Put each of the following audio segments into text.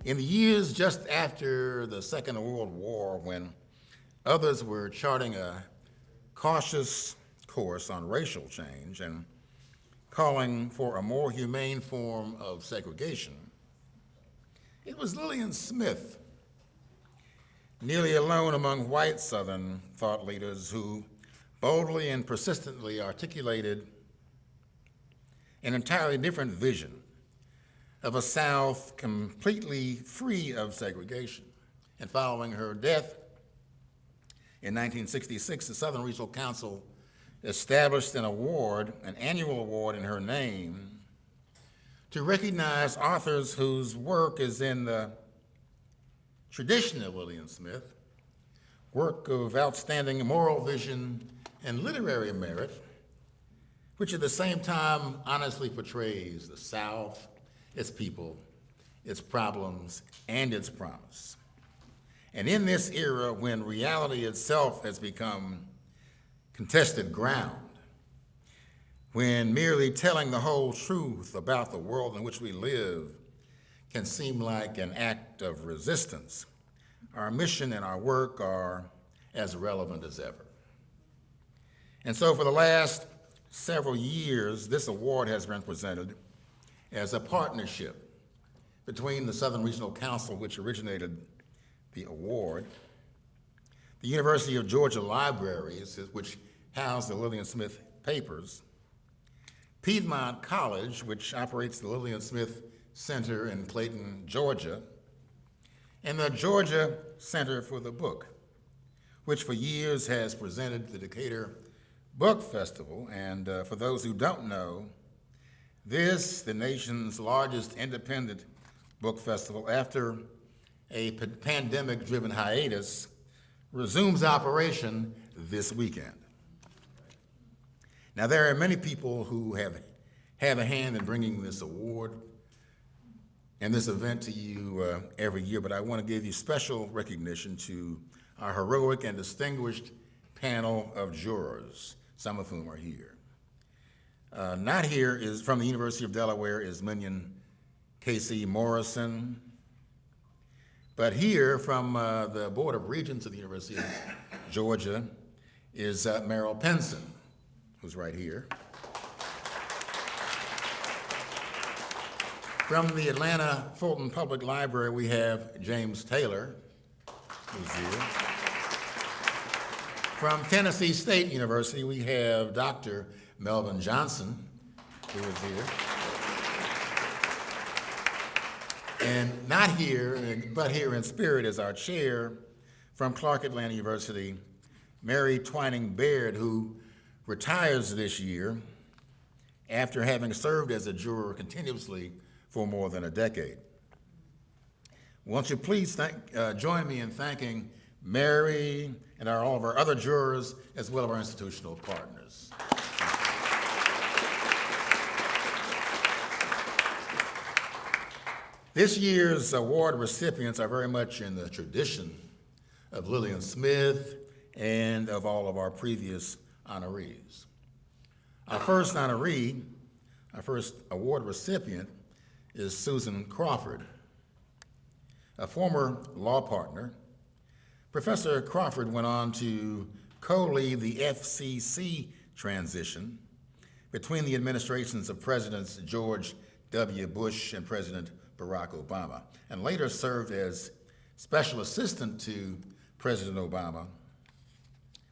In the years just after the Second World War, when others were charting a cautious course on racial change and calling for a more humane form of segregation, it was Lillian Smith, nearly alone among white Southern thought leaders, who boldly and persistently articulated an entirely different vision of a South completely free of segregation. And following her death in 1966, the Southern Regional Council established an annual award in her name, to recognize authors whose work is in the tradition of Lillian Smith, work of outstanding moral vision and literary merit, which at the same time honestly portrays the South, its people, its problems, and its promise. And in this era, when reality itself has become contested ground, when merely telling the whole truth about the world in which we live can seem like an act of resistance, our mission and our work are as relevant as ever. And so for the last several years, this award has been presented as a partnership between the Southern Regional Council, which originated the award, the University of Georgia Libraries, which house the Lillian Smith papers, Piedmont College, which operates the Lillian Smith Center in Clayton, Georgia, and the Georgia Center for the Book, which for years has presented the Decatur Book Festival. And for those who don't know, this, the nation's largest independent book festival, after a pandemic-driven hiatus, resumes operation this weekend. Now, there are many people who have a hand in bringing this award and this event to you every year, but I want to give you special recognition to our heroic and distinguished panel of jurors, some of whom are here. Not here is from the University of Delaware is Minion Casey Morrison, but here from the Board of Regents of the University of Georgia is Merrill Penson, who's right here. From the Atlanta Fulton Public Library, we have James Taylor, who's here. From Tennessee State University, we have Dr. Melvin Johnson, who is here. And not here, but here in spirit is our chair from Clark Atlanta University, Mary Twining Baird, who retires this year after having served as a juror continuously for more than a decade. Won't you please join me in thanking Mary and all of our other jurors, as well as our institutional partners. This year's award recipients are very much in the tradition of Lillian Smith and of all of our previous honorees. Our first honoree, our first award recipient, is Susan Crawford. A former law partner, Professor Crawford went on to co-lead the FCC transition between the administrations of Presidents George W. Bush and President Barack Obama, and later served as special assistant to President Obama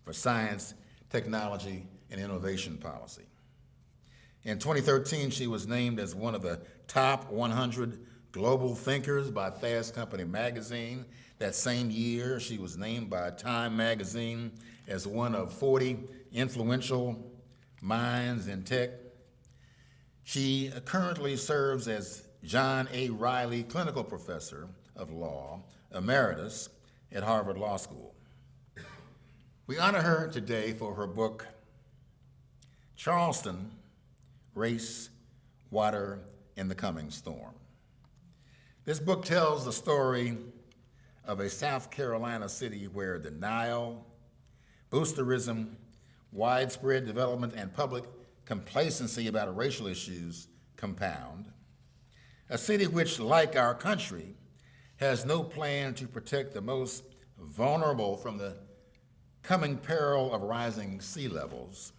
for science, technology, and innovation policy. In 2013, she was named as one of the top 100 global thinkers by Fast Company magazine. That same year, she was named by Time magazine as one of 40 influential minds in tech. She currently serves as John A. Riley Clinical Professor of Law, Emeritus at Harvard Law School. We honor her today for her book, Charleston, Race, Water, and the Coming Storm. This book tells the story of a South Carolina city where denial, boosterism, widespread development, and public complacency about racial issues compound. A city which, like our country, has no plan to protect the most vulnerable from the coming peril of rising sea levels.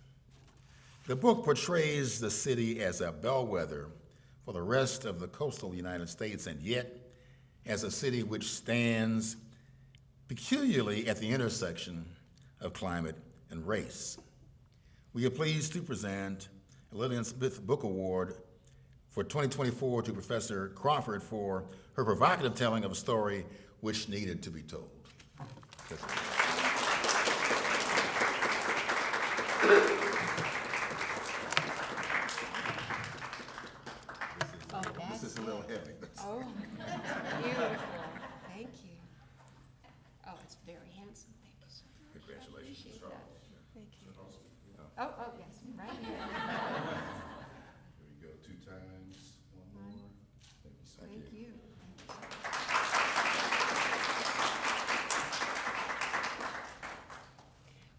The book portrays the city as a bellwether for the rest of the coastal United States, and yet as a city which stands peculiarly at the intersection of climate and race. We are pleased to present a Lillian Smith Book Award for 2024 to Professor Crawford for her provocative telling of a story which needed to be told. This is a little heavy. Oh, beautiful. Thank you. Oh, it's very handsome. Thank you so much. Congratulations. Appreciate that. Thank you. Oh, yes, right here. Here we go, 2 times, 1 more. Thank you, sir. Thank you.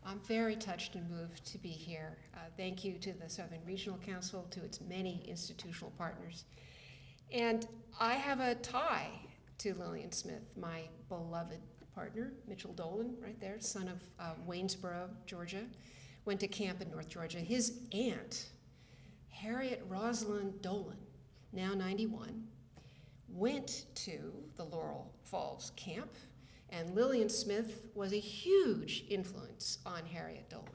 I'm very touched and moved to be here. Thank you to the Southern Regional Council, to its many institutional partners. And I have a tie to Lillian Smith, my beloved partner, Mitchell Dolan, right there, son of Waynesboro, Georgia, went to camp in North Georgia. His aunt, Harriet Rosalind Dolan, now 91, went to the Laurel Falls camp, and Lillian Smith was a huge influence on Harriet Dolan.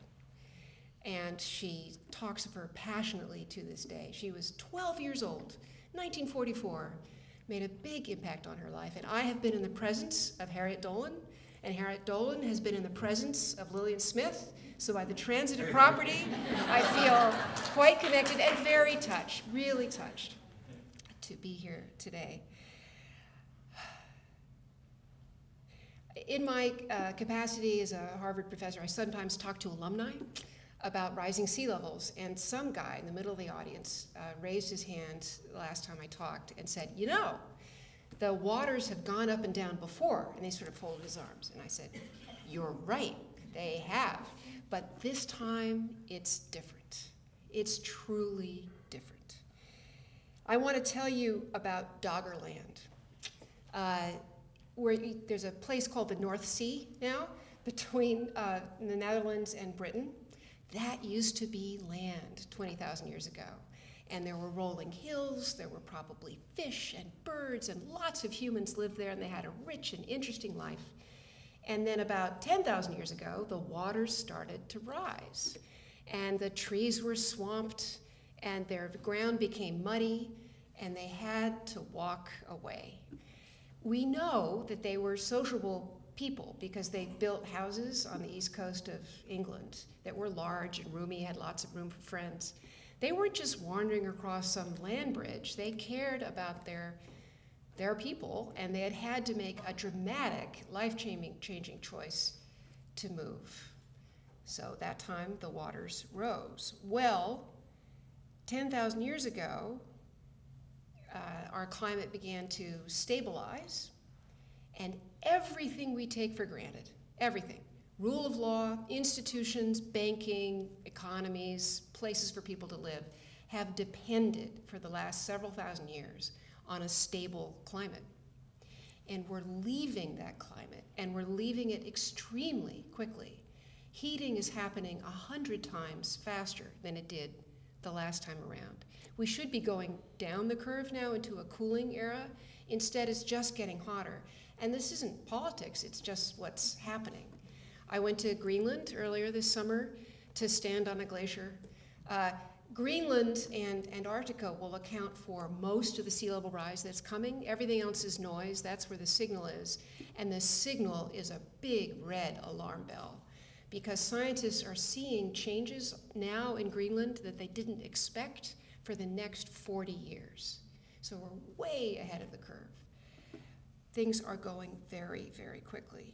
And she talks of her passionately to this day. She was 12 years old, 1944, made a big impact on her life. And I have been in the presence of Harriet Dolan, and Harriet Dolan has been in the presence of Lillian Smith. So by the transitive property, I feel quite connected and very touched, really touched to be here today. In my capacity as a Harvard professor, I sometimes talk to alumni about rising sea levels, and some guy in the middle of the audience raised his hand the last time I talked and said, you know, the waters have gone up and down before, and they sort of folded his arms. And I said, you're right, they have, but this time it's different. It's truly different. I want to tell you about Doggerland. Where there's a place called the North Sea now between the Netherlands and Britain. That used to be land 20,000 years ago. And there were rolling hills, there were probably fish and birds, and lots of humans lived there, and they had a rich and interesting life. And then about 10,000 years ago, the waters started to rise. And the trees were swamped, and their ground became muddy, and they had to walk away. We know that they were sociable people because they built houses on the east coast of England that were large and roomy, had lots of room for friends. They weren't just wandering across some land bridge. They cared about their people, and they had to make a dramatic, life-changing choice to move. So that time, the waters rose. Well, 10,000 years ago, our climate began to stabilize, and everything we take for granted, everything, rule of law, institutions, banking, economies, places for people to live, have depended for the last several thousand years on a stable climate. And we're leaving that climate, and we're leaving it extremely quickly. Heating is happening 100 times faster than it did the last time around. We should be going down the curve now into a cooling era. Instead, it's just getting hotter. And this isn't politics, it's just what's happening. I went to Greenland earlier this summer to stand on a glacier. Greenland and Antarctica will account for most of the sea level rise that's coming. Everything else is noise, that's where the signal is. And the signal is a big red alarm bell, because scientists are seeing changes now in Greenland that they didn't expect for the next 40 years. So we're way ahead of the curve. Things are going very, very quickly.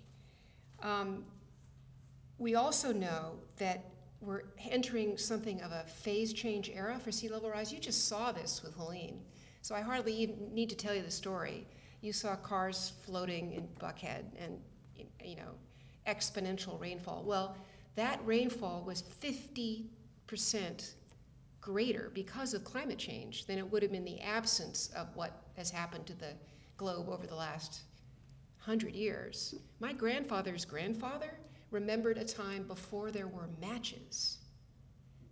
We also know that we're entering something of a phase change era for sea level rise. You just saw this with Helene, so I hardly even need to tell you the story. You saw cars floating in Buckhead and, you know, exponential rainfall. Well, that rainfall was 50% greater because of climate change than it would have been in the absence of what has happened to the globe over the last 100 years. My grandfather's grandfather remembered a time before there were matches.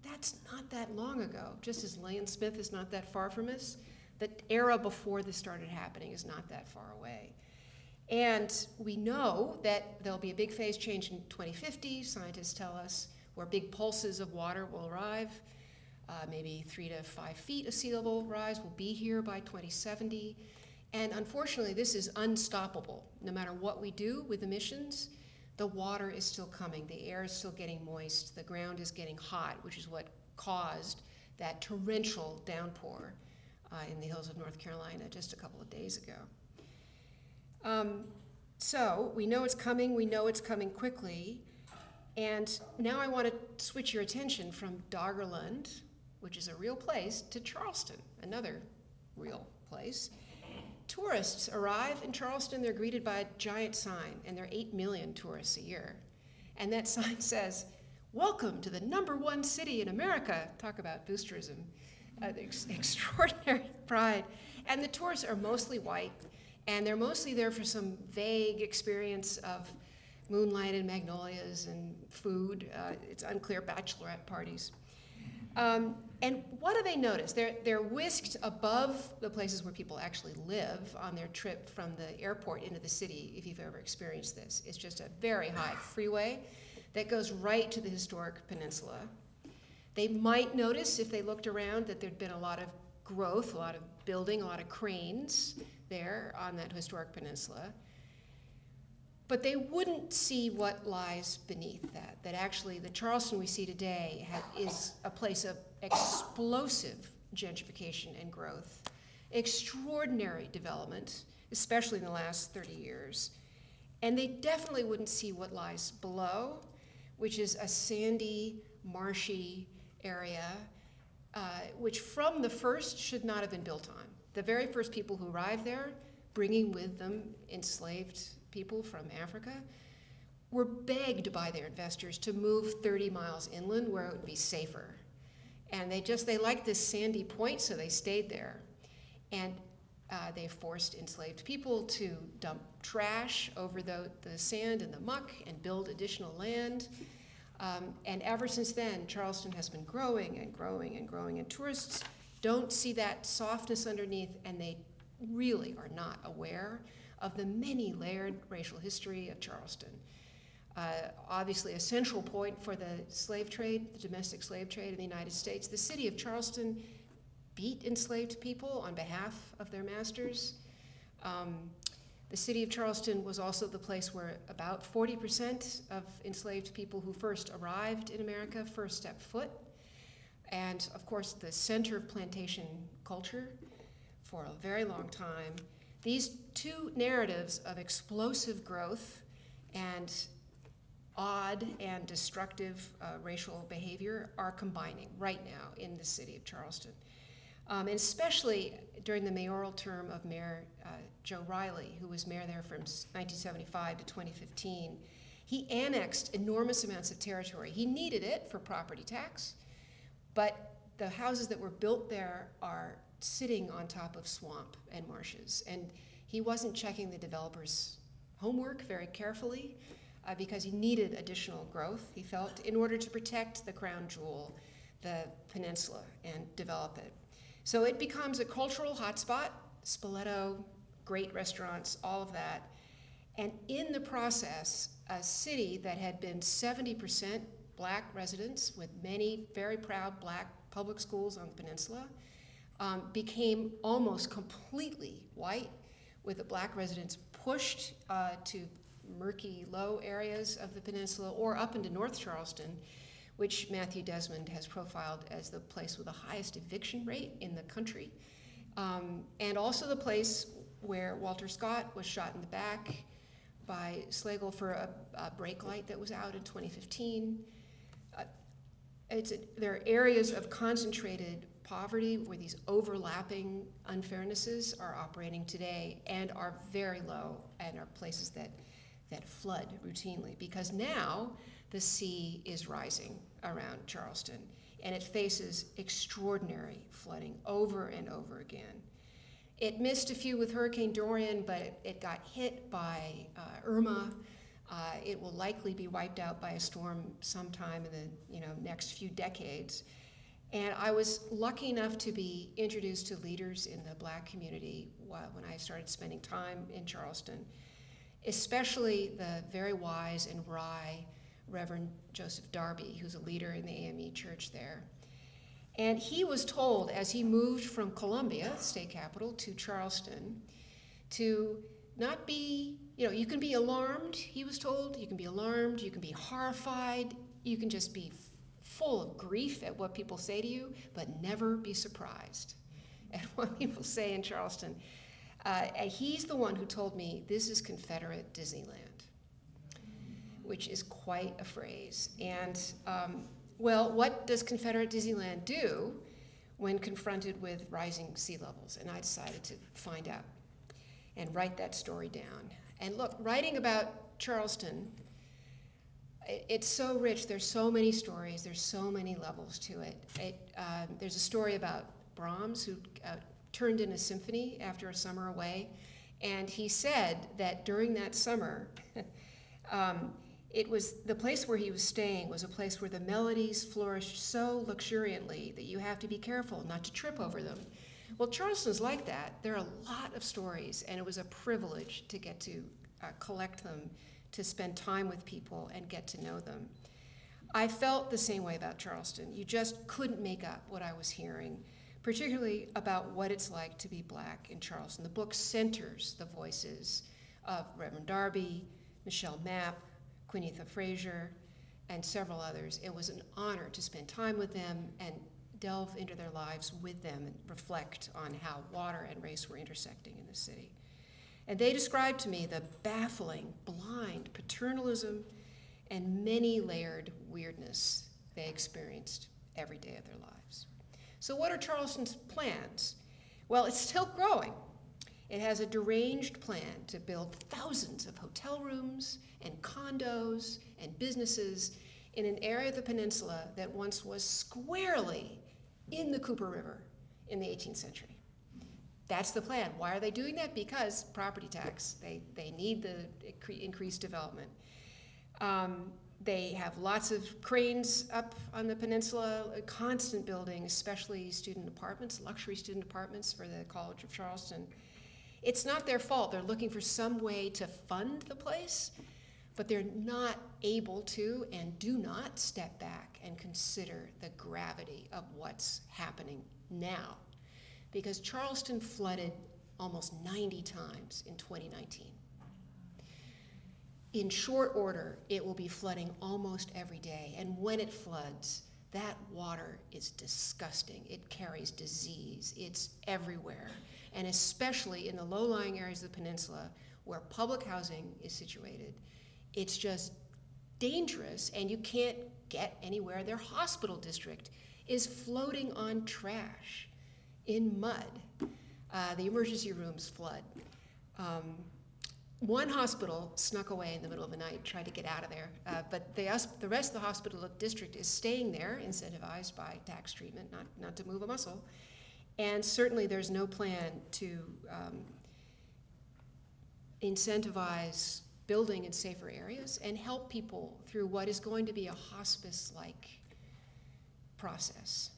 That's not that long ago, just as Lillian Smith is not that far from us. The era before this started happening is not that far away. And we know that there'll be a big phase change in 2050, scientists tell us, where big pulses of water will arrive. Maybe 3 to 5 feet of sea level rise will be here by 2070. And unfortunately, this is unstoppable. No matter what we do with emissions, the water is still coming. The air is still getting moist. The ground is getting hot, which is what caused that torrential downpour in the hills of North Carolina just a couple of days ago. So we know it's coming. We know it's coming quickly. And now I want to switch your attention from Doggerland, which is a real place, to Charleston, another real place. Tourists arrive in Charleston, they're greeted by a giant sign, and there are 8 million tourists a year. And that sign says, "Welcome to the #1 city in America." Talk about boosterism, extraordinary pride. And the tourists are mostly white, and they're mostly there for some vague experience of moonlight and magnolias and food. It's unclear, bachelorette parties. And what do they notice? They're whisked above the places where people actually live on their trip from the airport into the city, if you've ever experienced this. It's just a very high freeway that goes right to the historic peninsula. They might notice, if they looked around, that there'd been a lot of growth, a lot of building, a lot of cranes there on that historic peninsula. But they wouldn't see what lies beneath that, that actually the Charleston we see today is a place of explosive gentrification and growth, extraordinary development, especially in the last 30 years. And they definitely wouldn't see what lies below, which is a sandy, marshy area, which from the first should not have been built on. The very first people who arrived there, bringing with them enslaved people from Africa, were begged by their investors to move 30 miles inland where it would be safer. And they liked this sandy point, so they stayed there. And they forced enslaved people to dump trash over the sand and the muck and build additional land. And ever since then, Charleston has been growing and growing and growing, and tourists don't see that softness underneath, and they really are not aware of the many layered racial history of Charleston. Obviously a central point for the slave trade, the domestic slave trade in the United States. The city of Charleston beat enslaved people on behalf of their masters. The city of Charleston was also the place where about 40% of enslaved people who first arrived in America first stepped foot. And of course, the center of plantation culture for a very long time. These two narratives of explosive growth and odd and destructive racial behavior are combining right now in the city of Charleston. And especially during the mayoral term of Mayor Joe Riley, who was mayor there from 1975 to 2015. He annexed enormous amounts of territory. He needed it for property tax, but the houses that were built there are sitting on top of swamp and marshes. And he wasn't checking the developers' homework very carefully because he needed additional growth, he felt, in order to protect the crown jewel, the peninsula, and develop it. So it becomes a cultural hotspot, Spoleto, great restaurants, all of that. And in the process, a city that had been 70% Black residents with many very proud Black public schools on the peninsula became almost completely white, with the Black residents pushed to murky, low areas of the peninsula or up into North Charleston, which Matthew Desmond has profiled as the place with the highest eviction rate in the country, and also the place where Walter Scott was shot in the back by Slagle for a brake light that was out in 2015. There are areas of concentrated poverty where these overlapping unfairnesses are operating today and are very low and are places that flood routinely, because now the sea is rising around Charleston and it faces extraordinary flooding over and over again. It missed a few with Hurricane Dorian, but it got hit by Irma. It will likely be wiped out by a storm sometime in the next few decades. And I was lucky enough to be introduced to leaders in the Black community when I started spending time in Charleston, especially the very wise and wry Reverend Joseph Darby, who's a leader in the AME church there. And he was told, as he moved from Columbia, state capital, to Charleston, to not be, you can be alarmed, he was told. You can be alarmed, you can be horrified, you can just be full of grief at what people say to you, but never be surprised at what people say in Charleston. And he's the one who told me, this is Confederate Disneyland, which is quite a phrase. And well, what does Confederate Disneyland do when confronted with rising sea levels? And I decided to find out and write that story down. And look, writing about Charleston, it's so rich. There's so many stories. There's so many levels to it. There's a story about Brahms, who turned in a symphony after a summer away. And he said that during that summer, it was the place where he was staying was a place where the melodies flourished so luxuriantly that you have to be careful not to trip over them. Well, Charleston's like that. There are a lot of stories, and it was a privilege to get to collect them, to spend time with people and get to know them. I felt the same way about Charleston. You just couldn't make up what I was hearing, particularly about what it's like to be Black in Charleston. The book centers the voices of Reverend Darby, Michelle Mapp, Quinetha Frazier, and several others. It was an honor to spend time with them and delve into their lives with them and reflect on how water and race were intersecting in the city. And they described to me the baffling, blind paternalism and many-layered weirdness they experienced every day of their lives. So what are Charleston's plans? Well, it's still growing. It has a deranged plan to build thousands of hotel rooms and condos and businesses in an area of the peninsula that once was squarely in the Cooper River in the 18th century. That's the plan. Why are they doing that? Because property tax. They need the increased development. They have lots of cranes up on the peninsula, constant building, especially student apartments, luxury student apartments for the College of Charleston. It's not their fault. They're looking for some way to fund the place, but they're not able to and do not step back and consider the gravity of what's happening now. Because Charleston flooded almost 90 times in 2019. In short order, it will be flooding almost every day. And when it floods, that water is disgusting. It carries disease. It's everywhere. And especially in the low-lying areas of the peninsula where public housing is situated, it's just dangerous and you can't get anywhere. Their hospital district is floating on trash in mud. The emergency rooms flood. One hospital snuck away in the middle of the night, tried to get out of there, but the rest of the hospital district is staying there, incentivized by tax treatment, not to move a muscle. And certainly there's no plan to incentivize building in safer areas and help people through what is going to be a hospice-like process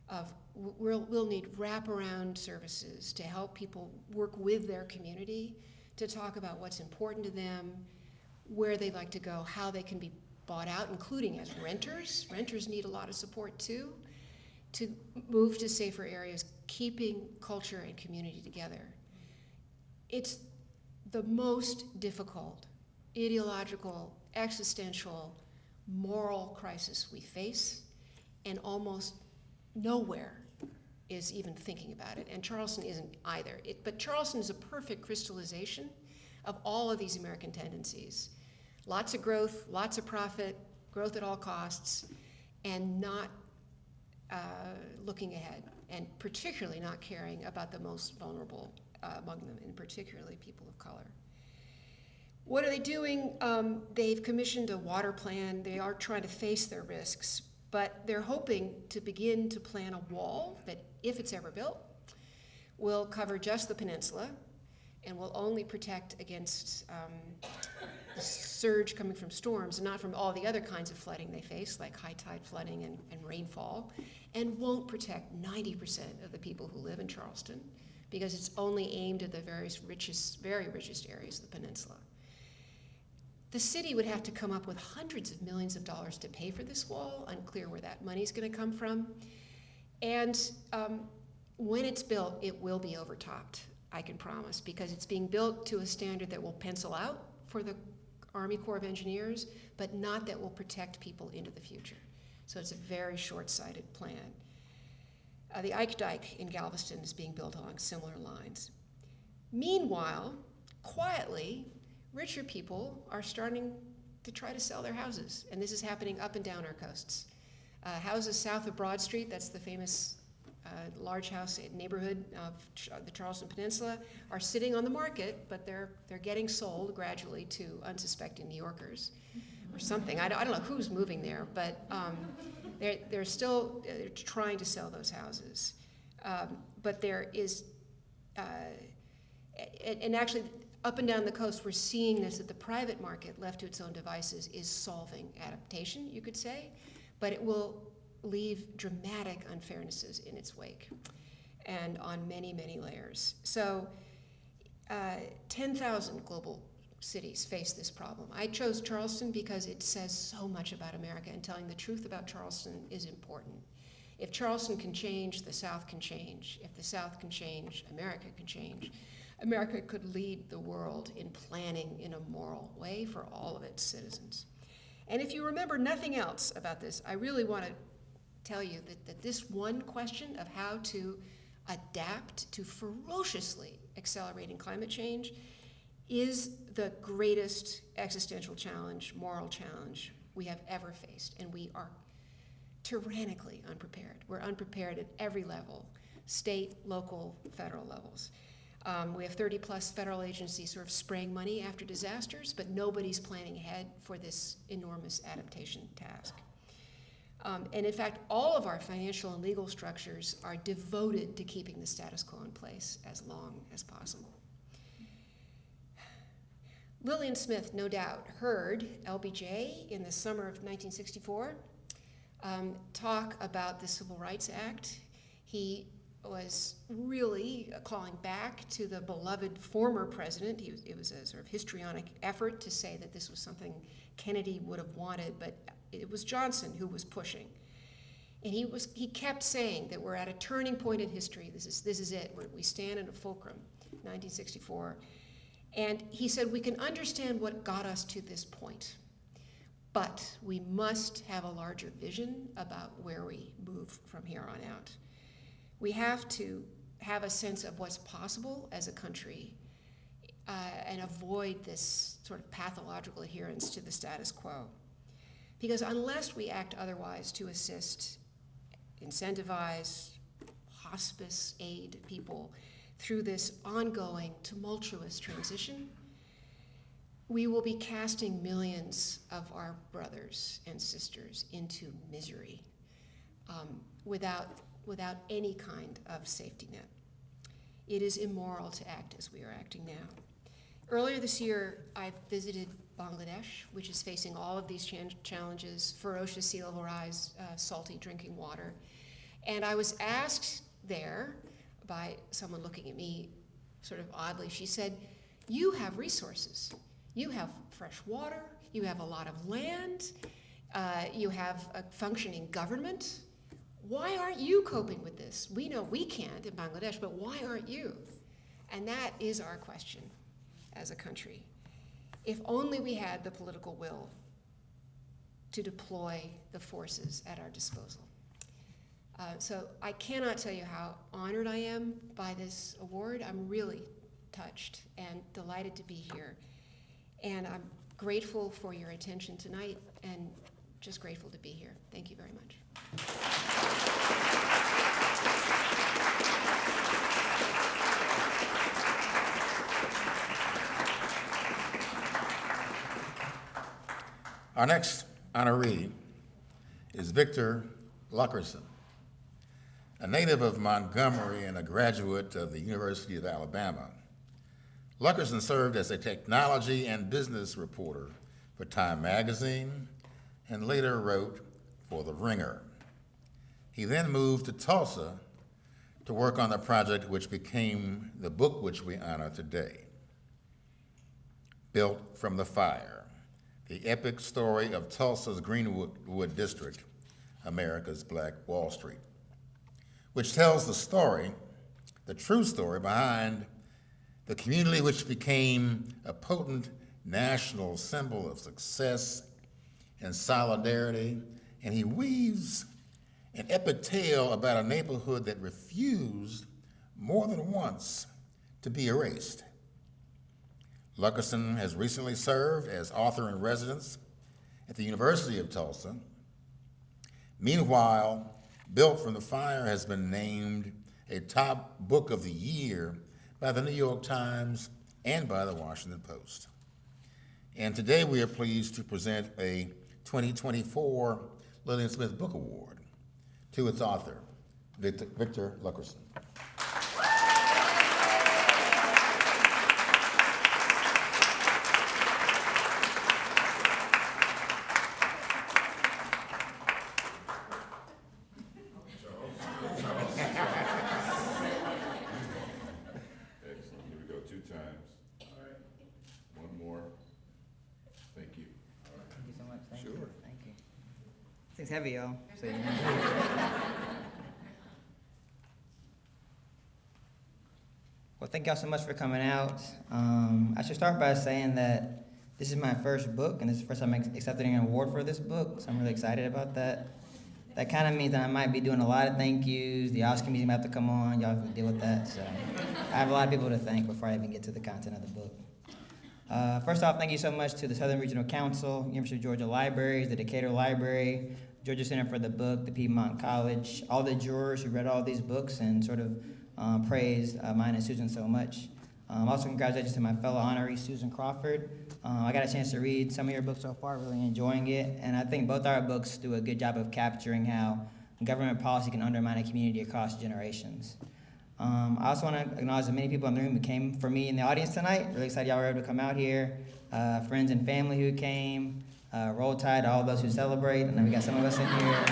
of we'll need wraparound services to help people work with their community, to talk about what's important to them, where they'd like to go, how they can be bought out, including as renters. Renters need a lot of support too, to move to safer areas, keeping culture and community together. It's the most difficult, ideological, existential, moral crisis we face, and almost nowhere is even thinking about it, and Charleston isn't either. But Charleston is a perfect crystallization of all of these American tendencies. Lots of growth, lots of profit, growth at all costs, and not looking ahead, and particularly not caring about the most vulnerable among them, and particularly people of color. What are they doing? They've commissioned a water plan. They are trying to face their risks, but they're hoping to begin to plan a wall that, if it's ever built, will cover just the peninsula and will only protect against the surge coming from storms and not from all the other kinds of flooding they face, like high tide flooding and rainfall, and won't protect 90% of the people who live in Charleston because it's only aimed at the very richest areas of the peninsula. The city would have to come up with hundreds of millions of dollars to pay for this wall, unclear where that money's going to come from. And when it's built, it will be overtopped, I can promise, because it's being built to a standard that will pencil out for the Army Corps of Engineers, but not that will protect people into the future. So it's a very short-sighted plan. The Ike Dike in Galveston is being built along similar lines. Meanwhile, quietly, richer people are starting to try to sell their houses, and this is happening up and down our coasts. Houses south of Broad Street, that's the famous large house neighborhood of the Charleston Peninsula, are sitting on the market, but they're getting sold gradually to unsuspecting New Yorkers or something. I don't know who's moving there, but they're still trying to sell those houses. But there is, and actually, up and down the coast, we're seeing this, that the private market, left to its own devices, is solving adaptation, you could say, but it will leave dramatic unfairnesses in its wake and on many, many layers. So 10,000 global cities face this problem. I chose Charleston because it says so much about America, and telling the truth about Charleston is important. If Charleston can change, the South can change. If the South can change, America can change. America could lead the world in planning in a moral way for all of its citizens. And if you remember nothing else about this, I really want to tell you that this one question of how to adapt to ferociously accelerating climate change is the greatest existential challenge, moral challenge we have ever faced. And we are tyrannically unprepared. We're unprepared at every level, state, local, federal levels. We have 30 plus federal agencies sort of spraying money after disasters, but nobody's planning ahead for this enormous adaptation task. And in fact, all of our financial and legal structures are devoted to keeping the status quo in place as long as possible. Lillian Smith, no doubt, heard LBJ in the summer of 1964 talk about the Civil Rights Act. He was really calling back to the beloved former president. It was a sort of histrionic effort to say that this was something Kennedy would have wanted, but it was Johnson who was pushing. And he kept saying that we're at a turning point in history. This is it. We stand in a fulcrum, 1964. And he said, we can understand what got us to this point, but we must have a larger vision about where we move from here on out. We have to have a sense of what's possible as a country and avoid this sort of pathological adherence to the status quo. Because unless we act otherwise to assist, incentivize, hospice, aid people through this ongoing tumultuous transition, we will be casting millions of our brothers and sisters into misery without any kind of safety net. It is immoral to act as we are acting now. Earlier this year, I visited Bangladesh, which is facing all of these challenges: ferocious sea level rise, salty drinking water. And I was asked there by someone looking at me sort of oddly. She said, you have resources. You have fresh water, you have a lot of land, you have a functioning government. Why aren't you coping with this? We know we can't in Bangladesh, but why aren't you? And that is our question as a country. If only we had the political will to deploy the forces at our disposal. So I cannot tell you how honored I am by this award. I'm really touched and delighted to be here. And I'm grateful for your attention tonight and just grateful to be here. Thank you very much. Our next honoree is Victor Luckerson. A native of Montgomery and a graduate of the University of Alabama, Luckerson served as a technology and business reporter for Time magazine and later wrote for The Ringer. He then moved to Tulsa to work on the project which became the book which we honor today, Built from the Fire, the epic story of Tulsa's Greenwood district, America's Black Wall Street, which tells the story, the true story behind the community which became a potent national symbol of success and solidarity, and he weaves an epic tale about a neighborhood that refused more than once to be erased. Luckerson has recently served as author in residence at the University of Tulsa. Meanwhile, Built from the Fire has been named a top book of the year by the New York Times and by the Washington Post. And today we are pleased to present a 2024 Lillian Smith Book Award to its author, Victor Luckerson. It's heavy, y'all. So, you know. Well, thank y'all so much for coming out. I should start by saying that this is my first book, and this is the first time I'm accepting an award for this book, so I'm really excited about that. That kind of means that I might be doing a lot of thank yous. The Oscar Museum have to come on. Y'all have to deal with that. So I have a lot of people to thank before I even get to the content of the book. First off, thank you so much to the Southern Regional Council, University of Georgia Libraries, the Decatur Library, Georgia Center for the Book, the Piedmont College, all the jurors who read all these books and sort of praised mine and Susan so much. Also, congratulations to my fellow honoree, Susan Crawford. I got a chance to read some of your books so far, really enjoying it, and I think both our books do a good job of capturing how government policy can undermine a community across generations. I also want to acknowledge the many people in the room who came for me in the audience tonight. Really excited y'all were able to come out here. Friends and family who came. Roll Tide to all those who celebrate, and then we got some of us in here.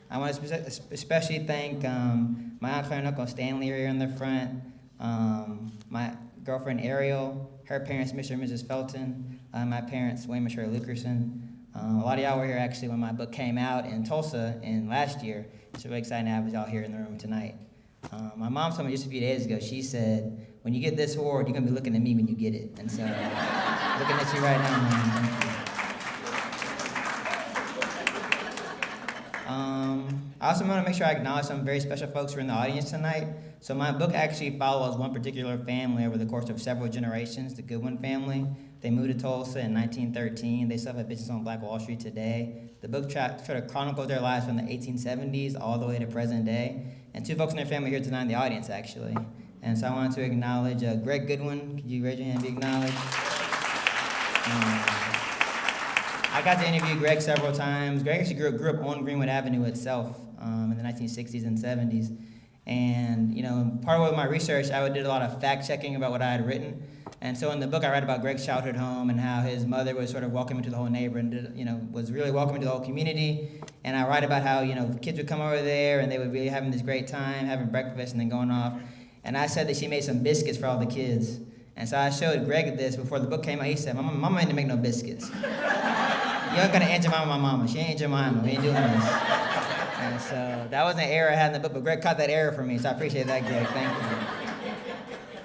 I want to especially thank my Aunt Claire and Uncle Stanley here in the front, my girlfriend Ariel, her parents Mr. and Mrs. Felton, my parents Wayne and Shirley Luckerson. A lot of y'all were here actually when my book came out in Tulsa last year. It's really exciting to have y'all here in the room tonight. My mom told me just a few days ago, she said, when you get this award, you're going to be looking at me when you get it. And so, looking at you right now, Mom. Thank you. I also want to make sure I acknowledge some very special folks who are in the audience tonight. So my book actually follows one particular family over the course of several generations, the Goodwin family. They moved to Tulsa in 1913. They still have a business on Black Wall Street today. The book sort of chronicles their lives from the 1870s all the way to present day. And two folks in their family here tonight in the audience, actually. And so I wanted to acknowledge Greg Goodwin. Could you raise your hand and be acknowledged? I got to interview Greg several times. Greg actually grew up on Greenwood Avenue itself in the 1960s and 70s. And, you know, part of my research, I did a lot of fact-checking about what I had written. And so in the book, I write about Greg's childhood home and how his mother was sort of welcoming to the whole neighborhood and, was really welcoming to the whole community. And I write about how, kids would come over there and they would be having this great time, having breakfast and then going off. And I said that she made some biscuits for all the kids. And so I showed Greg this before the book came out. He said, Mama ain't to make no biscuits. You ain't gonna Aunt Jemima my mama. She ain't Aunt Jemima. We ain't doing this. And so that was an error I had in the book, but Greg caught that error for me, so I appreciate that, Greg. Thank you.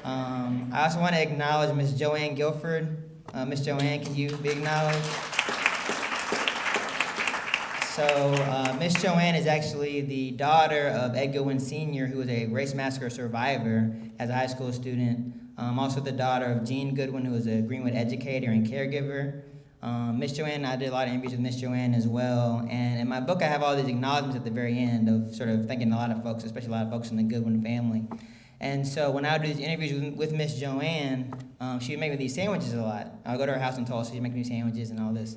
I also want to acknowledge Miss Joanne Guilford. Miss Joanne, can you be acknowledged? So Miss Joanne is actually the daughter of Ed Goodwin Sr., who was a race massacre survivor as a high school student. Also the daughter of Gene Goodwin, who was a Greenwood educator and caregiver. Miss Joanne, I did a lot of interviews with Miss Joanne as well. And in my book, I have all these acknowledgments at the very end of sort of thanking a lot of folks, especially a lot of folks in the Goodwin family. And so when I would do these interviews with Miss Joanne, she would make me these sandwiches a lot. I would go to her house in Tulsa, she'd make me sandwiches and all this.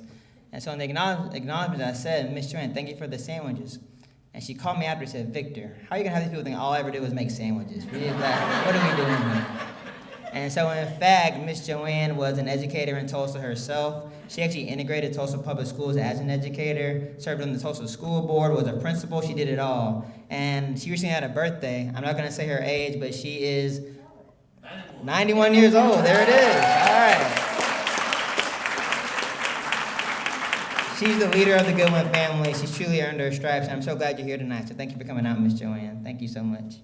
And so in the acknowledgments, I said, Miss Joanne, thank you for the sandwiches. And she called me after and said, Victor, how are you going to have these people think all I ever did was make sandwiches? What are we doing here? And so, in fact, Miss Joanne was an educator in Tulsa herself. She actually integrated Tulsa Public Schools as an educator, served on the Tulsa School Board, was a principal. She did it all. And she recently had a birthday. I'm not going to say her age, but she is 91 years old. There it is. All right. She's the leader of the Goodwin family. She's truly earned her stripes. I'm so glad you're here tonight. So thank you for coming out, Miss Joanne. Thank you so much.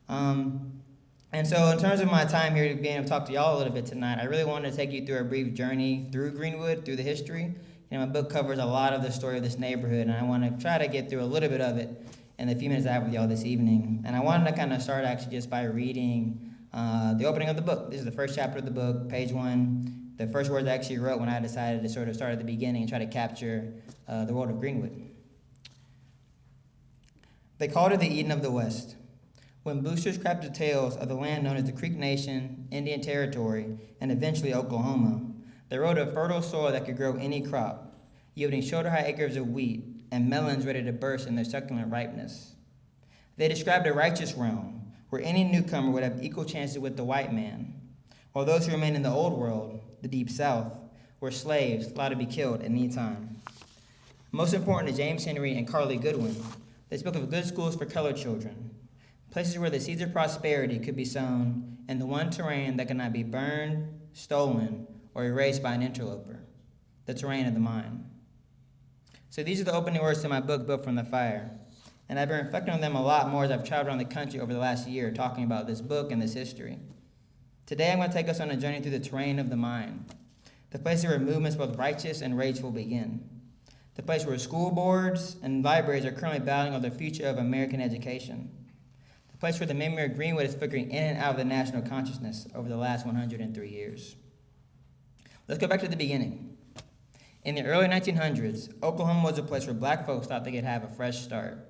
And so in terms of my time here being able to talk to y'all a little bit tonight, I really wanted to take you through a brief journey through Greenwood, through the history. My book covers a lot of the story of this neighborhood, and I want to try to get through a little bit of it in the few minutes I have with y'all this evening. And I wanted to kind of start actually just by reading the opening of the book. This is the first chapter of the book, page 1. The first words I actually wrote when I decided to sort of start at the beginning and try to capture the world of Greenwood. They called it the Eden of the West. When boosters crafted tales of the land known as the Creek Nation, Indian Territory, and eventually Oklahoma, they wrote of fertile soil that could grow any crop, yielding shoulder-high acres of wheat and melons ready to burst in their succulent ripeness. They described a righteous realm, where any newcomer would have equal chances with the white man, while those who remained in the old world, the Deep South, were slaves allowed to be killed at any time. Most important to James Henry and Carly Goodwin, they spoke of good schools for colored children, places where the seeds of prosperity could be sown in the one terrain that could not be burned, stolen, or erased by an interloper, the terrain of the mind. So these are the opening words to my book, Built from the Fire. And I've been reflecting on them a lot more as I've traveled around the country over the last year talking about this book and this history. Today I'm going to take us on a journey through the terrain of the mind, the place where movements both righteous and rageful begin, the place where school boards and libraries are currently battling over the future of American education, the place where the memory of Greenwood is flickering in and out of the national consciousness over the last 103 years. Let's go back to the beginning. In the early 1900s, Oklahoma was a place where black folks thought they could have a fresh start.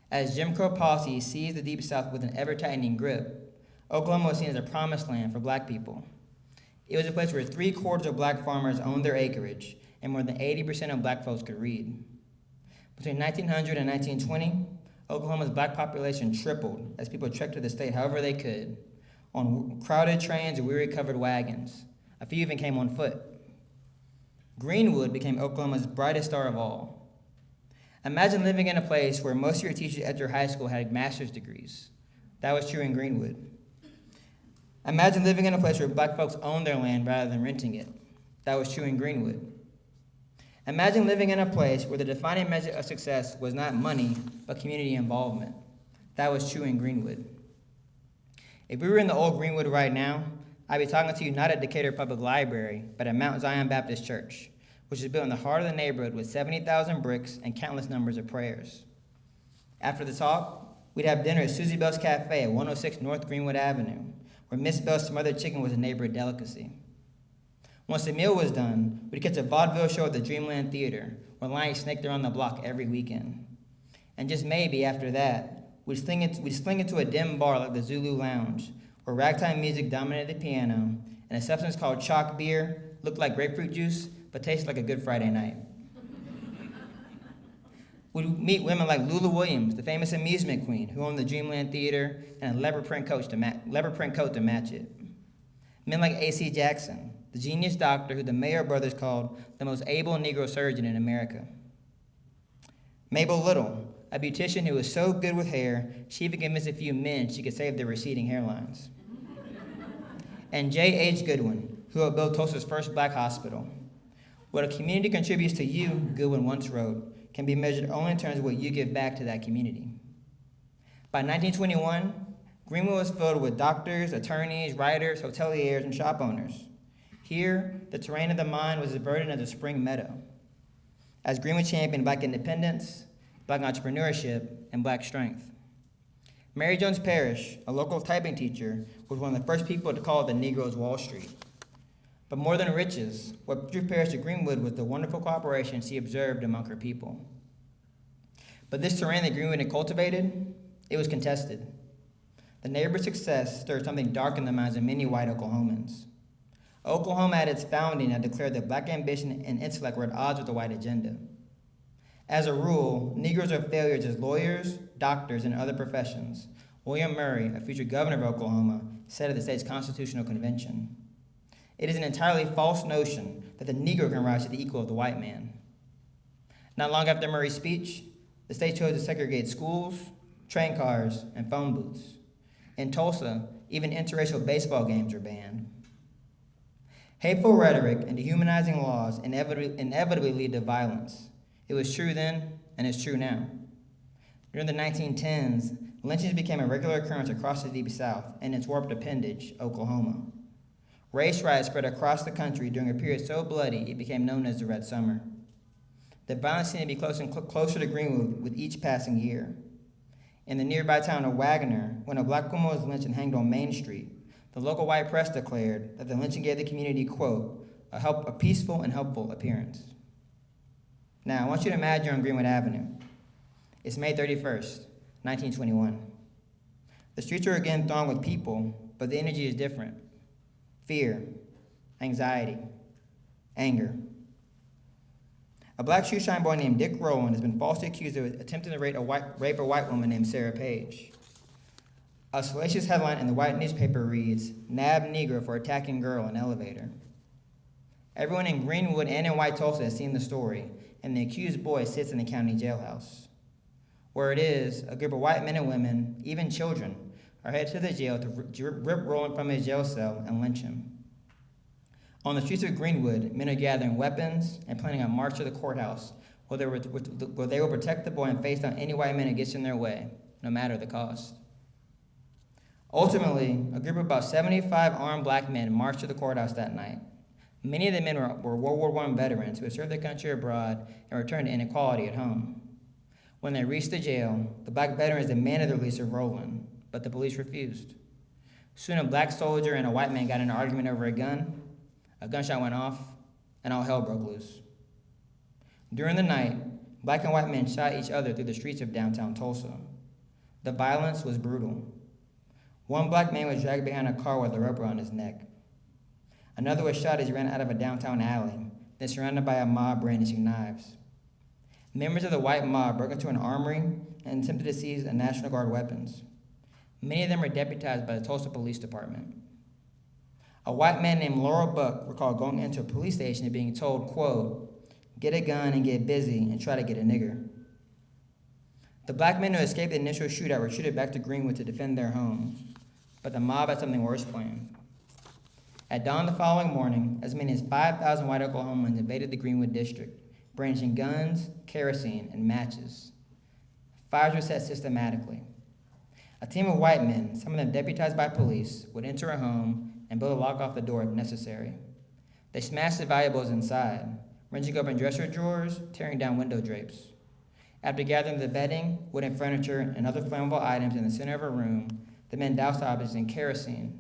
As Jim Crow policy seized the Deep South with an ever-tightening grip, Oklahoma was seen as a promised land for black people. It was a place where 3/4 of black farmers owned their acreage, and more than 80% of black folks could read. Between 1900 and 1920, Oklahoma's black population tripled as people trekked to the state however they could, on crowded trains and weary-covered wagons. A few even came on foot. Greenwood became Oklahoma's brightest star of all. Imagine living in a place where most of your teachers at your high school had master's degrees. That was true in Greenwood. Imagine living in a place where black folks owned their land rather than renting it. That was true in Greenwood. Imagine living in a place where the defining measure of success was not money, but community involvement. That was true in Greenwood. If we were in the old Greenwood right now, I'd be talking to you not at Decatur Public Library, but at Mount Zion Baptist Church, which is built in the heart of the neighborhood with 70,000 bricks and countless numbers of prayers. After the talk, we'd have dinner at Susie Bell's Cafe at 106 North Greenwood Avenue, where Miss Bell's smothered chicken was a neighborhood delicacy. Once the meal was done, we'd catch a vaudeville show at the Dreamland Theater, where lions snaked around the block every weekend. And just maybe after that, we'd sling into a dim bar like the Zulu Lounge, where ragtime music dominated the piano, and a substance called chalk beer looked like grapefruit juice, but tasted like a Good Friday night. We'd meet women like Lula Williams, the famous amusement queen, who owned the Dreamland Theater, and a leopard print coat to match it. Men like A.C. Jackson, the genius doctor who the Mayer brothers called the most able Negro surgeon in America. Mabel Little, a beautician who was so good with hair, she even convinced a few men she could save their receding hairlines. And J.H. Goodwin, who helped build Tulsa's first black hospital. What a community contributes to you, Goodwin once wrote, can be measured only in terms of what you give back to that community. By 1921, Greenwood was filled with doctors, attorneys, writers, hoteliers, and shop owners. Here, the terrain of the mind was as verdant as a spring meadow. As Greenwood championed black independence, black entrepreneurship, and black strength. Mary Jones Parrish, a local typing teacher, was one of the first people to call the Negroes Wall Street. But more than riches, what drew Parrish to Greenwood was the wonderful cooperation she observed among her people. But this terrain that Greenwood had cultivated, it was contested. The neighborhood success stirred something dark in the minds of many white Oklahomans. Oklahoma at its founding had declared that black ambition and intellect were at odds with the white agenda. As a rule, Negroes are failures as lawyers, doctors, and other professions. William Murray, a future governor of Oklahoma, said at the state's constitutional convention, "It is an entirely false notion that the Negro can rise to the equal of the white man." Not long after Murray's speech, the state chose to segregate schools, train cars, and phone booths. In Tulsa, even interracial baseball games were banned. Hateful rhetoric and dehumanizing laws inevitably lead to violence. It was true then, and it's true now. During the 1910s, lynchings became a regular occurrence across the Deep South and its warped appendage, Oklahoma. Race riots spread across the country during a period so bloody it became known as the Red Summer. The violence seemed to be closer to Greenwood with each passing year. In the nearby town of Wagoner, when a black woman was lynched and hanged on Main Street, the local white press declared that the lynching gave the community, quote, a peaceful and helpful appearance. Now, I want you to imagine you're on Greenwood Avenue. It's May 31st, 1921. The streets are again thronged with people, but the energy is different. Fear, anxiety, anger. A black shoeshine boy named Dick Rowland has been falsely accused of attempting to rape a white woman named Sarah Page. A salacious headline in the white newspaper reads, "Nab Negro for attacking girl in elevator." Everyone in Greenwood and in White Tulsa has seen the story, and the accused boy sits in the county jailhouse. Where it is, a group of white men and women, even children, are headed to the jail to rip Rowland from his jail cell and lynch him. On the streets of Greenwood, men are gathering weapons and planning a march to the courthouse where they will protect the boy and face down any white man who gets in their way, no matter the cost. Ultimately, a group of about 75 armed black men marched to the courthouse that night. Many of the men were World War I veterans who had served their country abroad and returned to inequality at home. When they reached the jail, the black veterans demanded the release of Rowland, but the police refused. Soon a black soldier and a white man got in an argument over a gun, a gunshot went off, and all hell broke loose. During the night, black and white men shot each other through the streets of downtown Tulsa. The violence was brutal. One black man was dragged behind a car with a rope around his neck. Another was shot as he ran out of a downtown alley, then surrounded by a mob brandishing knives. Members of the white mob broke into an armory and attempted to seize a National Guard weapons. Many of them were deputized by the Tulsa Police Department. A white man named Laurel Buck recalled going into a police station and being told, quote, "Get a gun and get busy and try to get a nigger." The black men who escaped the initial shootout were treated back to Greenwood to defend their home, but the mob had something worse planned. At dawn the following morning, as many as 5,000 white Oklahomans invaded the Greenwood district, brandishing guns, kerosene, and matches. Fires were set systematically. A team of white men, some of them deputized by police, would enter a home and build a lock off the door if necessary. They smashed the valuables inside, wrenching open dresser drawers, tearing down window drapes. After gathering the bedding, wooden furniture, and other flammable items in the center of a room, the men doused objects in kerosene.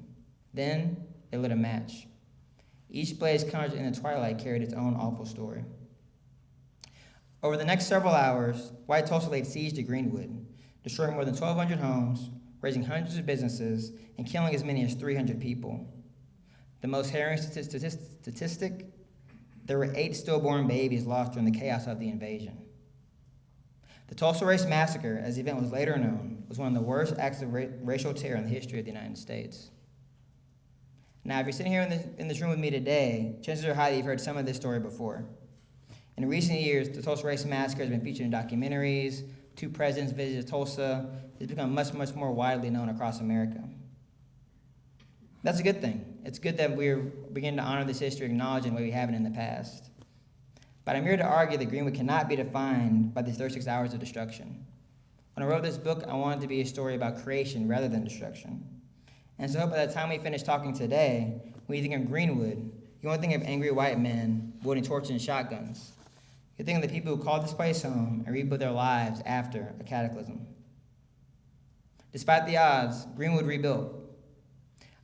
Then they lit a match. Each blaze conjured in the twilight carried its own awful story. Over the next several hours, white Tulsa laid siege to Greenwood, destroying more than 1,200 homes, razing hundreds of businesses, and killing as many as 300 people. The most harrowing statistic, there were 8 stillborn babies lost during the chaos of the invasion. The Tulsa Race Massacre, as the event was later known, was one of the worst acts of racial terror in the history of the United States. Now, if you're sitting here in this room with me today, chances are high that you've heard some of this story before. In recent years, the Tulsa Race Massacre has been featured in documentaries, 2 presidents visited Tulsa. It's become much, much more widely known across America. That's a good thing. It's good that we're beginning to honor this history, acknowledging what we haven't in the past. But I'm here to argue that Greenwood cannot be defined by these 36 hours of destruction. When I wrote this book, I wanted it to be a story about creation rather than destruction. And so by the time we finish talking today, when you think of Greenwood, you won't think of angry white men wielding torches and shotguns. You think of the people who called this place home and rebuilt their lives after a cataclysm. Despite the odds, Greenwood rebuilt.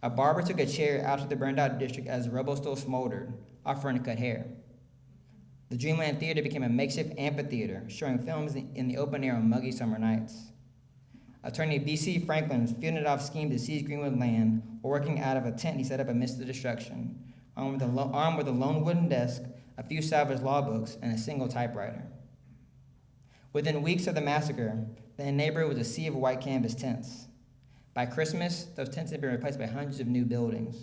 A barber took a chair out to the burned-out district as the rubble still smoldered, offering to cut hair. The Dreamland Theater became a makeshift amphitheater, showing films in the open air on muggy summer nights. Attorney B.C. Franklin fielded off schemes to seize Greenwood land while working out of a tent he set up amidst the destruction, armed with a lone wooden desk, a few salvaged law books, and a single typewriter. Within weeks of the massacre, the neighborhood was a sea of white canvas tents. By Christmas, those tents had been replaced by hundreds of new buildings.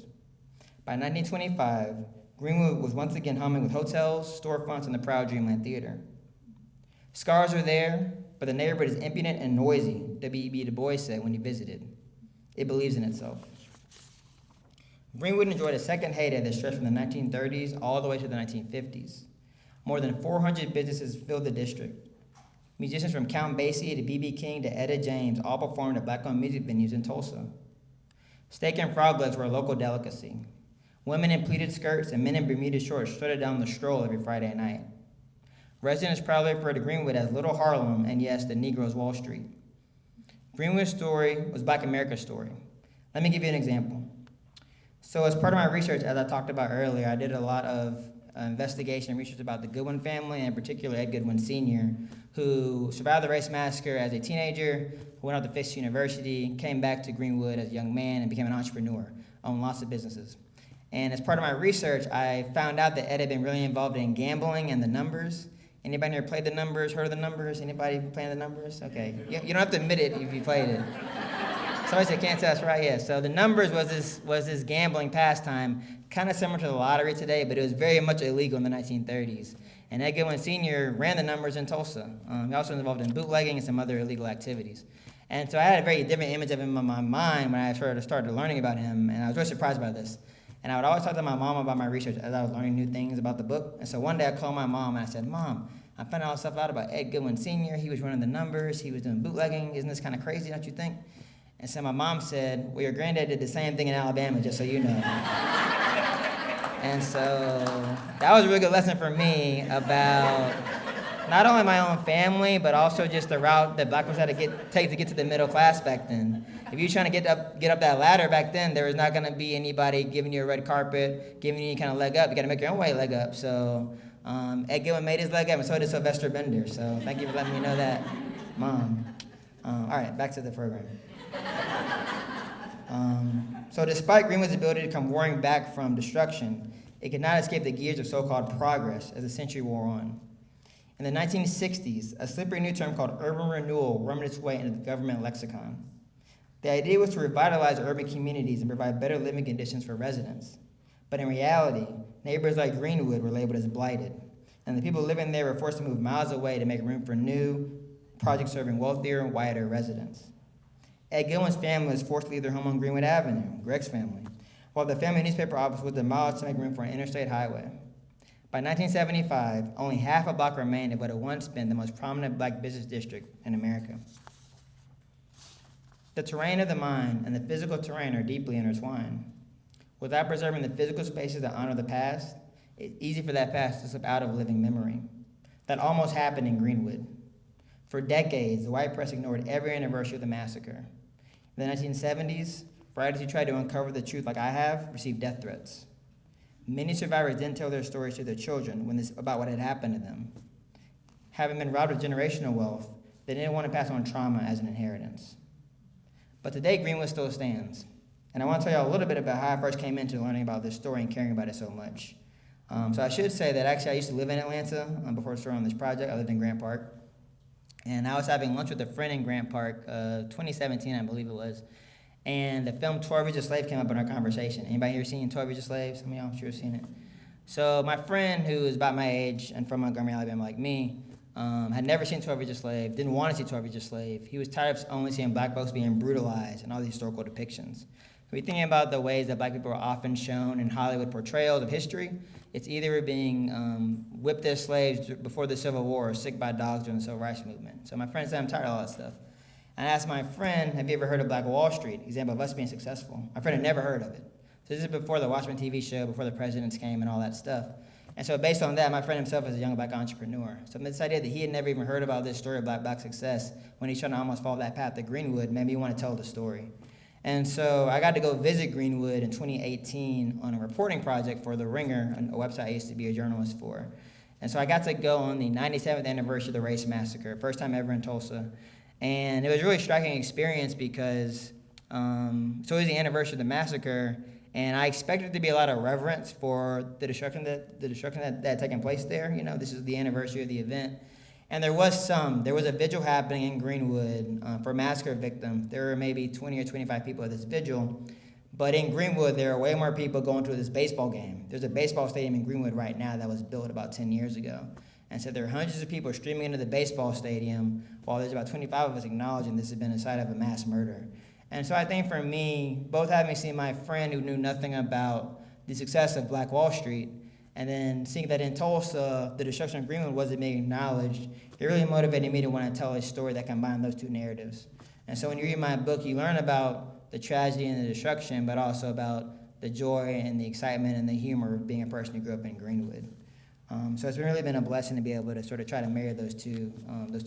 By 1925, Greenwood was once again humming with hotels, storefronts, and the proud Dreamland Theater. Scars are there, but the neighborhood is impudent and noisy, W.E.B. Du Bois said when he visited. It believes in itself. Greenwood enjoyed a second heyday that stretched from the 1930s all the way to the 1950s. More than 400 businesses filled the district. Musicians from Count Basie to B.B. King to Etta James all performed at black-owned music venues in Tulsa. Steak and frog legs were a local delicacy. Women in pleated skirts and men in Bermuda shorts strutted down the stroll every Friday night. Residents proudly referred to Greenwood as Little Harlem and, yes, the Negro's Wall Street. Greenwood's story was Black America's story. Let me give you an example. So as part of my research, as I talked about earlier, I did a lot of investigation and research about the Goodwin family, and in particular Ed Goodwin Sr., who survived the race massacre as a teenager, who went out to Fisk University, came back to Greenwood as a young man, and became an entrepreneur, owned lots of businesses. And as part of my research, I found out that Ed had been really involved in gambling and the numbers. Anybody here played the numbers, heard of the numbers? Anybody playing the numbers? Okay. You don't have to admit it if you played it. Somebody said, can't tell us, right? Yeah. So the numbers was this gambling pastime, kind of similar to the lottery today, but it was very much illegal in the 1930s. And Ed Goodwin Sr. ran the numbers in Tulsa. He also was involved in bootlegging and some other illegal activities. And so I had a very different image of him in my mind when I started learning about him, and I was really surprised by this. And I would always talk to my mom about my research as I was learning new things about the book. And so one day I called my mom and I said, Mom, I found all this stuff out about Ed Goodwin Sr. He was running the numbers. He was doing bootlegging. Isn't this kind of crazy, don't you think? And so my mom said, well, your granddad did the same thing in Alabama, just so you know. And so that was a really good lesson for me about not only my own family, but also just the route that black folks had to take to get to the middle class back then. If you're trying to get up that ladder back then, there was not going to be anybody giving you a red carpet, giving you any kind of leg up. You got to make your own way leg up. So Ed Goodwin made his leg up, and so did Sylvester Bender. So thank you for letting me know that, Mom. All right, back to the program. So despite Greenwood's ability to come roaring back from destruction, it could not escape the gears of so-called progress as the century wore on. In the 1960s, a slippery new term called urban renewal wormed its way into the government lexicon. The idea was to revitalize urban communities and provide better living conditions for residents. But in reality, neighborhoods like Greenwood were labeled as blighted, and the people living there were forced to move miles away to make room for new projects serving wealthier and whiter residents. Ed Goodwin's family was forced to leave their home on Greenwood Avenue, Greg's family, while the family newspaper office was demolished to make room for an interstate highway. By 1975, only half a block remained of what had once been the most prominent black business district in America. The terrain of the mind and the physical terrain are deeply intertwined. Without preserving the physical spaces that honor the past, it's easy for that past to slip out of living memory. That almost happened in Greenwood. For decades, the white press ignored every anniversary of the massacre. In the 1970s, writers who tried to uncover the truth like I have received death threats. Many survivors didn't tell their stories to their children about what had happened to them. Having been robbed of generational wealth, they didn't want to pass on trauma as an inheritance. But today, Greenwood still stands. And I want to tell you a little bit about how I first came into learning about this story and caring about it so much. So I should say that actually I used to live in Atlanta before starting on this project. I lived in Grant Park. And I was having lunch with a friend in Grant Park, 2017, I believe it was. And the film 12 Years a Slave came up in our conversation. Anybody here seen 12 Years a Slave? Some of y'all I'm sure have seen it. So my friend, who is about my age and from Montgomery, Alabama, like me, had never seen 12 Years a Slave, didn't want to see 12 Years a Slave. He was tired of only seeing black folks being brutalized in all these historical depictions. We're thinking about the ways that black people are often shown in Hollywood portrayals of history. It's either being whipped as slaves before the Civil War or sick by dogs during the Civil Rights Movement. So my friend said, I'm tired of all that stuff. And I asked my friend, have you ever heard of Black Wall Street? Example of us being successful. My friend had never heard of it. So this is before the Watchmen TV show, before the presidents came and all that stuff. And so based on that, my friend himself is a young black entrepreneur. So this idea that he had never even heard about this story of black success when he's trying to almost follow that path to Greenwood made me want to tell the story. And so I got to go visit Greenwood in 2018 on a reporting project for The Ringer, a website I used to be a journalist for. And so I got to go on the 97th anniversary of the race massacre, first time ever in Tulsa. And it was a really striking experience because so it was the anniversary of the massacre, and I expected there to be a lot of reverence for the destruction that had taken place there. You know, this is the anniversary of the event. And there was a vigil happening in Greenwood for a massacre victim. There were maybe 20 or 25 people at this vigil. But in Greenwood, there are way more people going to this baseball game. There's a baseball stadium in Greenwood right now that was built about 10 years ago. And so there are hundreds of people streaming into the baseball stadium while there's about 25 of us acknowledging this has been a site of a mass murder. And so I think for me, both having seen my friend who knew nothing about the success of Black Wall Street, and then seeing that in Tulsa, the destruction of Greenwood wasn't being acknowledged, it really motivated me to want to tell a story that combined those two narratives. And so when you read my book, you learn about the tragedy and the destruction, but also about the joy and the excitement and the humor of being a person who grew up in Greenwood. So it's really been a blessing to be able to sort of try to marry those two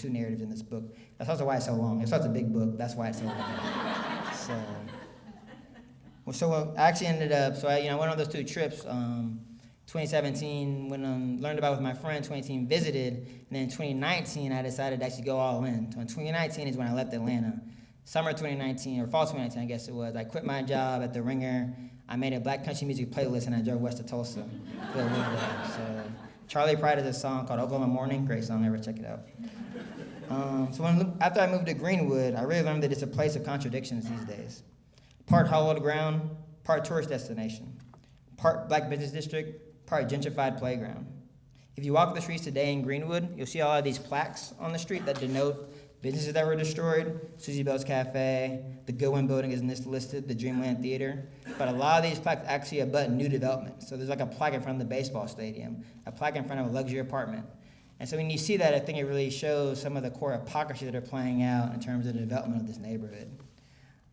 narratives in this book. That's also why it's so long. It's such a big book. That's why it's so long. So I actually ended up, I went on those two trips. 2017, when I learned about it with my friend, 2018 visited, and then in 2019, I decided to actually go all in. So in 2019 is when I left Atlanta. Summer 2019, or fall 2019, I guess it was, I quit my job at The Ringer. I made a Black country music playlist, and I drove west to Tulsa. So Charlie Pride has a song called Oklahoma Morning. Great song, ever check it out. After I moved to Greenwood, I really learned that it's a place of contradictions these days. Part hollowed ground, part tourist destination, part Black business district, part gentrified playground. If you walk the streets today in Greenwood, you'll see all of these plaques on the street that denote businesses that were destroyed. Susie Bell's Cafe, the Goodwin building is listed, the Dreamland Theater. But a lot of these plaques actually abut new development. So there's like a plaque in front of the baseball stadium, a plaque in front of a luxury apartment. And so when you see that, I think it really shows some of the core hypocrisy that are playing out in terms of the development of this neighborhood.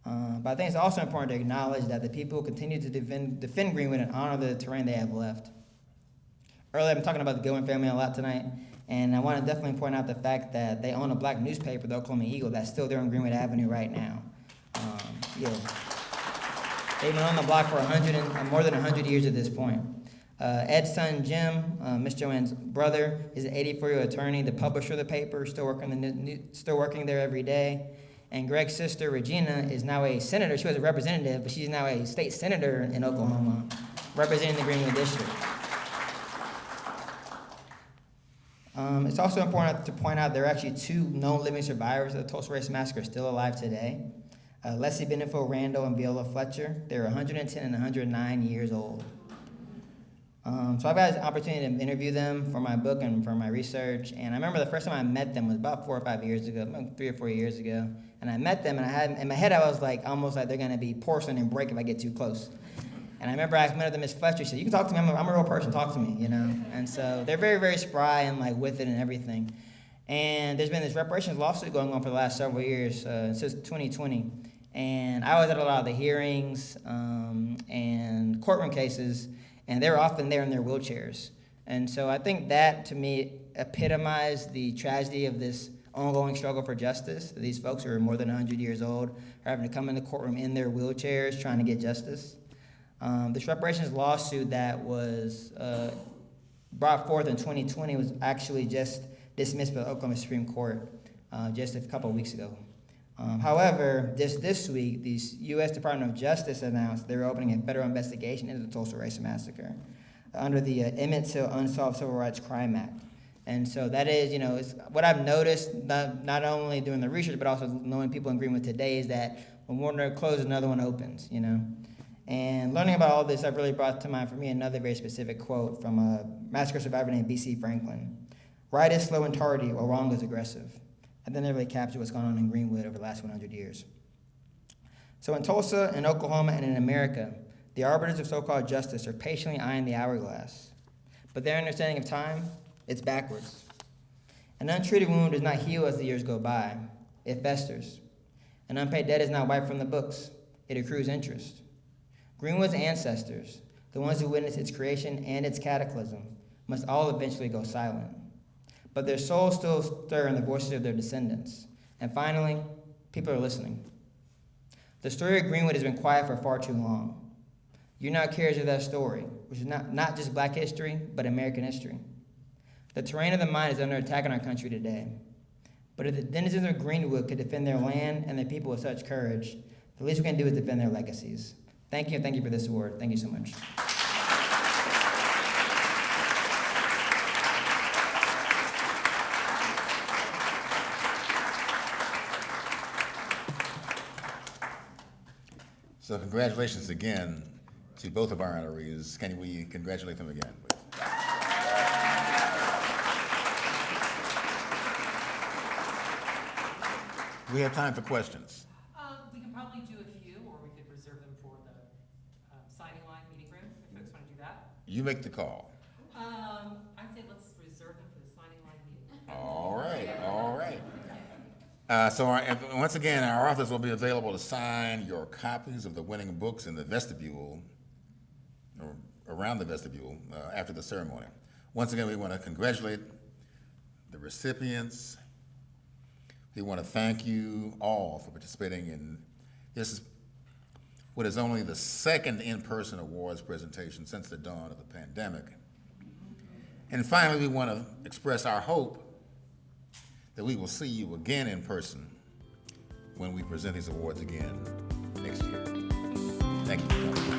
But I think it's also important to acknowledge that the people who continue to defend Greenwood and honor the terrain they have left. Earlier, I'm talking about the Goodwin family a lot tonight, and I want to definitely point out the fact that they own a Black newspaper, the Oklahoma Eagle, that's still there on Greenwood Avenue right now. They've been on the block for more than 100 years at this point. Ed's son, Jim, Miss Joanne's brother, is an 84-year-old attorney, the publisher of the paper, still working there every day. And Greg's sister, Regina, is now a senator. She was a representative, but she's now a state senator in Oklahoma, representing the Greenwood district. It's also important to point out there are actually two known living survivors of the Tulsa Race Massacre still alive today. Leslie Benefield Randall and Viola Fletcher. They're 110 and 109 years old. So I've had an opportunity to interview them for my book and for my research. And I remember the first time I met them was about 4 or 5 years ago, 3 or 4 years ago. And I met them, and I had in my head I was like, almost like they're going to be porcelain and break if I get too close. And I remember I met with Miss Fletcher. She said, "You can talk to me. I'm a real person. Talk to me." And so they're very, very spry and like with it and everything. And there's been this reparations lawsuit going on for the last several years since 2020. And I was at a lot of the hearings and courtroom cases, and they're often there in their wheelchairs. And so I think that, to me, epitomized the tragedy of this ongoing struggle for justice. These folks who are more than 100 years old are having to come in the courtroom in their wheelchairs trying to get justice. This reparations lawsuit that was brought forth in 2020 was actually just dismissed by the Oklahoma Supreme Court just a couple of weeks ago. However, this week, the U.S. Department of Justice announced they were opening a federal investigation into the Tulsa Race Massacre under the Emmett Till Unsolved Civil Rights Crime Act. And so that is, it's what I've noticed, not only doing the research, but also knowing people in Greenwood today, is that when one door closes, another one opens, And learning about all this, I've really brought to mind for me another very specific quote from a massacre survivor named B.C. Franklin. "Right is slow and tardy, while wrong is aggressive." And then they really capture what's going on in Greenwood over the last 100 years. So in Tulsa, in Oklahoma, and in America, the arbiters of so-called justice are patiently eyeing the hourglass. But their understanding of time, it's backwards. An untreated wound does not heal as the years go by. It festers. An unpaid debt is not wiped from the books. It accrues interest. Greenwood's ancestors, the ones who witnessed its creation and its cataclysm, must all eventually go silent. But their souls still stir in the voices of their descendants. And finally, people are listening. The story of Greenwood has been quiet for far too long. You're now carriers of that story, which is not just Black history, but American history. The terrain of the mind is under attack in our country today. But if the denizens of Greenwood could defend their land and their people with such courage, the least we can do is defend their legacies. Thank you, and thank you for this award. Thank you so much. So congratulations again to both of our honorees. Can we congratulate them again, please? We have time for questions. We can probably do a few, or we could reserve them for the signing line meeting room, if folks want to do that. You make the call. I say let's reserve them for the signing line meeting. All right, all right. Once again, our authors will be available to sign your copies of the winning books in the vestibule, or around the vestibule, after the ceremony. Once again, we want to congratulate the recipients. We want to thank you all for participating in this, what is only the second in-person awards presentation since the dawn of the pandemic. And finally, we want to express our hope that we will see you again in person when we present these awards again next year. Thank you for coming.